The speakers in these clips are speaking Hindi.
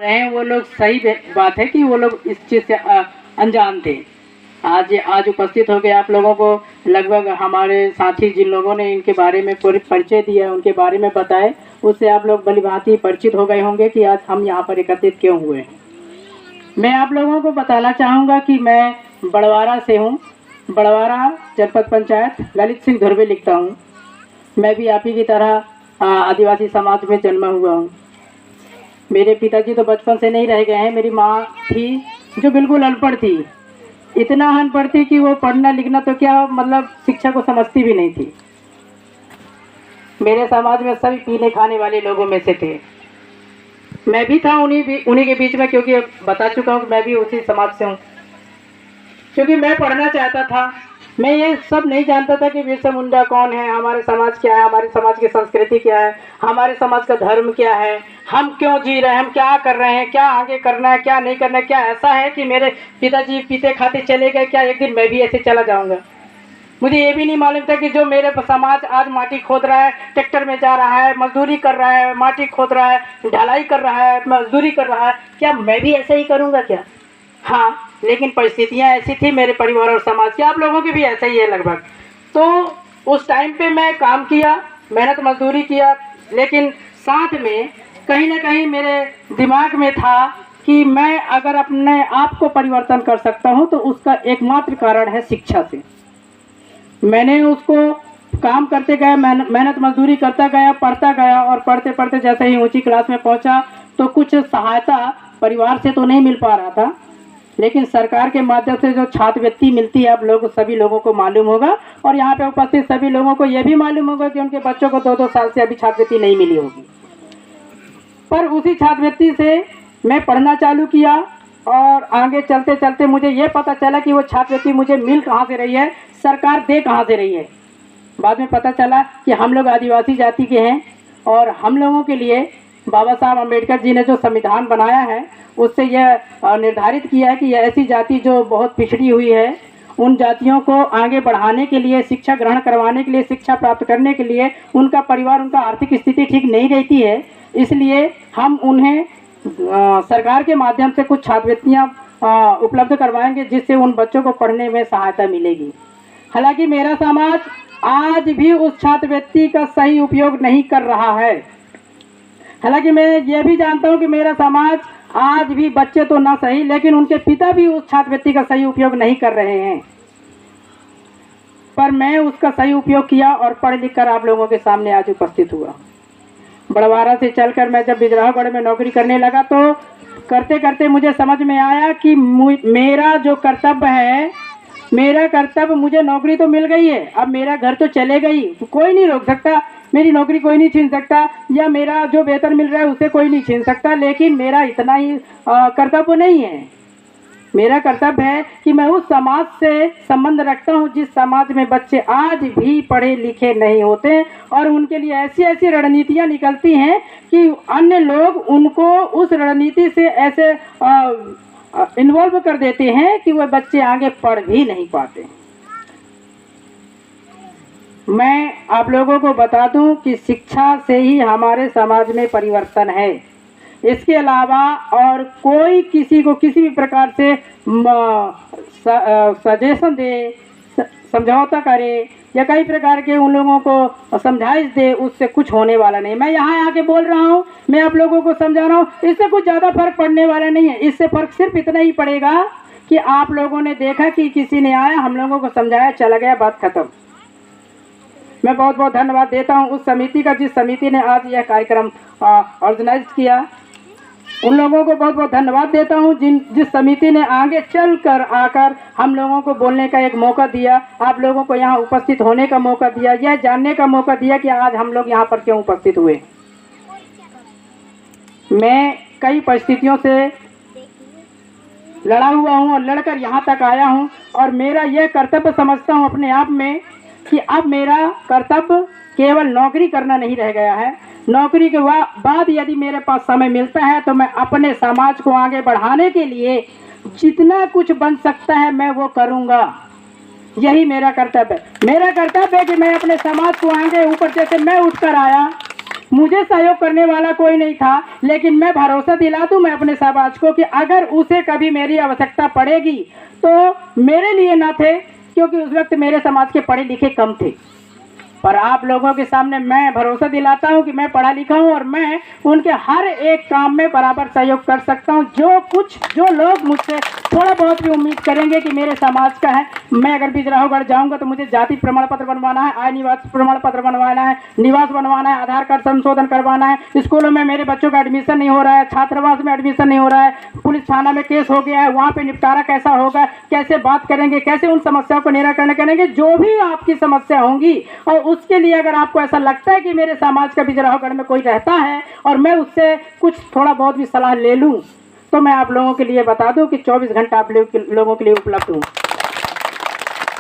रहे हैं वो लोग, सही बात है कि वो लोग इस चीज़ से अनजान थे। आज उपस्थित हो गए आप लोगों को लगभग हमारे साथी जिन लोगों ने इनके बारे में पूरी परिचय दिया, उनके बारे में बताए, उससे आप लोग भलीभांति परिचित हो गए होंगे कि आज हम यहाँ पर एकत्रित क्यों हुए हैं। मैं आप लोगों को बताना चाहूँगा कि मैं बड़वारा से हूँ। बड़वारा जनपद पंचायत, ललित सिंह धुर्वे लिखता हूँ। मैं भी आप ही की तरह आदिवासी समाज में जन्मा हुआ हूँ। मेरे पिताजी तो बचपन से नहीं रह गए हैं। मेरी माँ थी जो बिल्कुल अनपढ़ थी, इतना अनपढ़ थी कि वो पढ़ना लिखना तो क्या मतलब शिक्षा को समझती भी नहीं थी। मेरे समाज में सभी पीने खाने वाले लोगों में से थे। मैं भी था उन्हीं के बीच में, क्योंकि बता चुका हूँ कि मैं भी उसी समाज से हूँ। क्योंकि मैं पढ़ना चाहता था, मैं ये सब नहीं जानता था कि बिरसा मुंडा कौन है, हमारे समाज क्या है, हमारे समाज की संस्कृति क्या है, हमारे समाज का धर्म क्या है, हम क्यों जी रहे हैं, हम क्या कर रहे हैं, क्या आगे करना है, क्या नहीं करना है। क्या ऐसा है कि मेरे पिताजी पीते खाते चले गए, क्या एक दिन मैं भी ऐसे चला जाऊंगा। मुझे ये भी नहीं मालूम था कि जो मेरे समाज आज माटी खोद रहा है, ट्रैक्टर में जा रहा है, मजदूरी कर रहा है, माटी खोद रहा है, ढलाई कर रहा है, मजदूरी कर रहा है, क्या मैं भी ऐसा ही करूँगा क्या। हाँ, लेकिन परिस्थितियाँ ऐसी थी मेरे परिवार और समाज की, आप लोगों की भी ऐसा ही है लगभग। तो उस टाइम पे मैं काम किया, मेहनत मजदूरी किया, लेकिन साथ में कहीं ना कहीं मेरे दिमाग में था कि मैं अगर अपने आप को परिवर्तन कर सकता हूँ तो उसका एकमात्र कारण है शिक्षा से। मैंने उसको काम करते गया, मेहनत मजदूरी करता गया, पढ़ता गया, और पढ़ते पढ़ते जैसे ही ऊंची क्लास में पहुंचा तो कुछ सहायता परिवार से तो नहीं मिल पा रहा था, लेकिन सरकार के माध्यम से जो छात्रवृत्ति मिलती है, आप लोग सभी लोगों को मालूम होगा, और यहाँ पे उपस्थित सभी लोगों को यह भी मालूम होगा कि उनके बच्चों को 2-2 साल से अभी छात्रवृत्ति नहीं मिली होगी। पर उसी छात्रवृत्ति से मैं पढ़ना चालू किया, और आगे चलते चलते मुझे ये पता चला कि वो छात्रवृत्ति मुझे मिल कहाँ से रही है, सरकार दे कहाँ से रही है। बाद में पता चला कि हम लोग आदिवासी जाति के हैं, और हम लोगों के लिए बाबा साहब अम्बेडकर जी ने जो संविधान बनाया है उससे यह निर्धारित किया है कि यह ऐसी जाति जो बहुत पिछड़ी हुई है, उन जातियों को आगे बढ़ाने के लिए, शिक्षा ग्रहण करवाने के लिए, शिक्षा प्राप्त करने के लिए उनका परिवार, उनका आर्थिक स्थिति ठीक नहीं रहती है, इसलिए हम उन्हें सरकार के माध्यम से कुछ छात्रवृत्तियाँ उपलब्ध करवाएंगे, जिससे उन बच्चों को पढ़ने में सहायता मिलेगी। हालांकि मेरा समाज आज भी उस छात्रवृत्ति का सही उपयोग नहीं कर रहा है। हालांकि मैं ये भी जानता हूं कि मेरा समाज आज भी, बच्चे तो ना सही, लेकिन उनके पिता भी उस छात्रवृत्ति का सही उपयोग नहीं कर रहे हैं। पर मैं उसका सही उपयोग किया और पढ़ लिख कर आप लोगों के सामने आज उपस्थित हुआ। बड़वारा से चलकर मैं जब बिजराहगढ़ में नौकरी करने लगा तो करते करते मुझे समझ में आया कि मेरा जो कर्तव्य है, मेरा कर्तव्य, मुझे नौकरी तो मिल गई है, अब मेरा घर तो चले गई, कोई नहीं रोक सकता, मेरी नौकरी कोई नहीं छीन सकता, या मेरा जो वेतन मिल रहा है उसे कोई नहीं छीन सकता, लेकिन मेरा इतना ही कर्तव्य नहीं है। मेरा कर्तव्य है कि मैं उस समाज से संबंध रखता हूँ जिस समाज में बच्चे आज भी पढ़े लिखे नहीं होते, और उनके लिए ऐसी ऐसी रणनीतियाँ निकलती हैं कि अन्य लोग उनको उस रणनीति से ऐसे इन्वॉल्व कर देते हैं कि वह बच्चे आगे पढ़ भी नहीं पाते। मैं आप लोगों को बता दूं कि शिक्षा से ही हमारे समाज में परिवर्तन है। इसके अलावा और कोई किसी को किसी भी प्रकार से सजेशन दे, समझौता करे, या कई प्रकार के उन लोगों को समझाइश दे, उससे कुछ होने वाला नहीं। मैं यहाँ आके बोल रहा हूँ, मैं आप लोगों को समझा रहा हूँ, इससे कुछ ज़्यादा फर्क पड़ने वाला नहीं है। इससे फर्क सिर्फ इतना ही पड़ेगा कि आप लोगों ने देखा कि किसी ने आया, हम लोगों को समझाया, चला गया, बात खत्म। मैं बहुत बहुत धन्यवाद देता हूँ उस समिति का, जिस समिति ने आज यह कार्यक्रम ऑर्गेनाइज किया। उन लोगों को बहुत बहुत धन्यवाद देता हूँ जिस समिति ने आगे चल कर आकर हम लोगों को बोलने का एक मौका दिया, आप लोगों को यहाँ उपस्थित होने का मौका दिया, यह जानने का मौका दिया कि आज हम लोग यहाँ पर क्यों उपस्थित हुए। मैं कई परिस्थितियों से लड़ा हुआ हूँ और लड़कर यहाँ तक आया हूँ, और मेरा यह कर्तव्य समझता हूँ अपने आप में कि अब मेरा कर्तव्य केवल नौकरी करना नहीं रह गया है। नौकरी के बाद यदि मेरे पास समय मिलता है तो मैं अपने समाज को आगे बढ़ाने के लिए जितना कुछ बन सकता है मैं वो करूँगा। यही मेरा कर्तव्य है। मेरा कर्तव्य है कि मैं अपने समाज को आगे ऊपर, जैसे मैं उठकर आया, मुझे सहयोग करने वाला कोई नहीं था, लेकिन मैं भरोसा दिला दूं मैं अपने समाज को कि अगर उसे कभी मेरी आवश्यकता पड़ेगी तो मेरे लिए ना थे, क्योंकि उस वक्त मेरे समाज के पढ़े लिखे कम थे। पर आप लोगों के सामने मैं भरोसा दिलाता हूं कि मैं पढ़ा लिखा हूं और मैं उनके हर एक काम में बराबर सहयोग कर सकता हूं। जो लोग मुझसे थोड़ा बहुत भी उम्मीद करेंगे कि मेरे समाज का है, मैं अगर बिजराहोगढ़ जाऊंगा तो मुझे जाति प्रमाण पत्र बनवाना है, आय निवास प्रमाण पत्र बनवाना है, निवास बनवाना है, आधार कार्ड संशोधन करवाना है, स्कूलों में मेरे बच्चों का एडमिशन नहीं हो रहा है, छात्रावास में एडमिशन नहीं हो रहा है, पुलिस थाना में केस हो गया है, वहाँ पे निपटारा कैसा होगा, कैसे बात करेंगे, कैसे उन समस्याओं को निराकरण करेंगे, जो भी आपकी समस्या होंगी। और उसके लिए अगर आपको ऐसा लगता है कि मेरे समाज का बिजराहोगढ़ में कोई रहता है और मैं उससे कुछ थोड़ा बहुत भी सलाह ले लूं, तो मैं आप लोगों के लिए बता दूं कि 24 घंटा आप लोगों के लिए उपलब्ध हूं।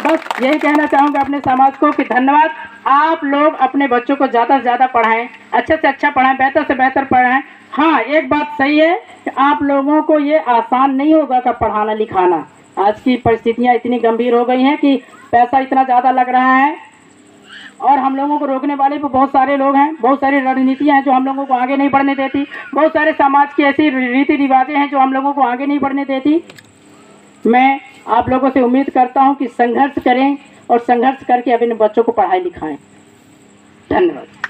बस यही कहना चाहूँगा अपने समाज को कि धन्यवाद। आप लोग अपने बच्चों को ज़्यादा से ज़्यादा पढ़ाएं, अच्छे से अच्छा पढ़ाएं, बेहतर से बेहतर पढ़ाएं। हाँ, एक बात सही है कि आप लोगों को ये आसान नहीं होगा का पढ़ाना लिखाना। आज की परिस्थितियाँ इतनी गंभीर हो गई हैं कि पैसा इतना ज़्यादा लग रहा है और हम लोगों को रोकने वाले भी बहुत सारे लोग हैं, बहुत सारी रणनीतियाँ हैं जो हम लोगों को आगे नहीं बढ़ने देती, बहुत सारे समाज की ऐसी रीति रिवाजें हैं जो हम लोगों को आगे नहीं बढ़ने देती। मैं आप लोगों से उम्मीद करता हूं कि संघर्ष करें और संघर्ष करके अपने बच्चों को पढ़ाई लिखाएं। धन्यवाद।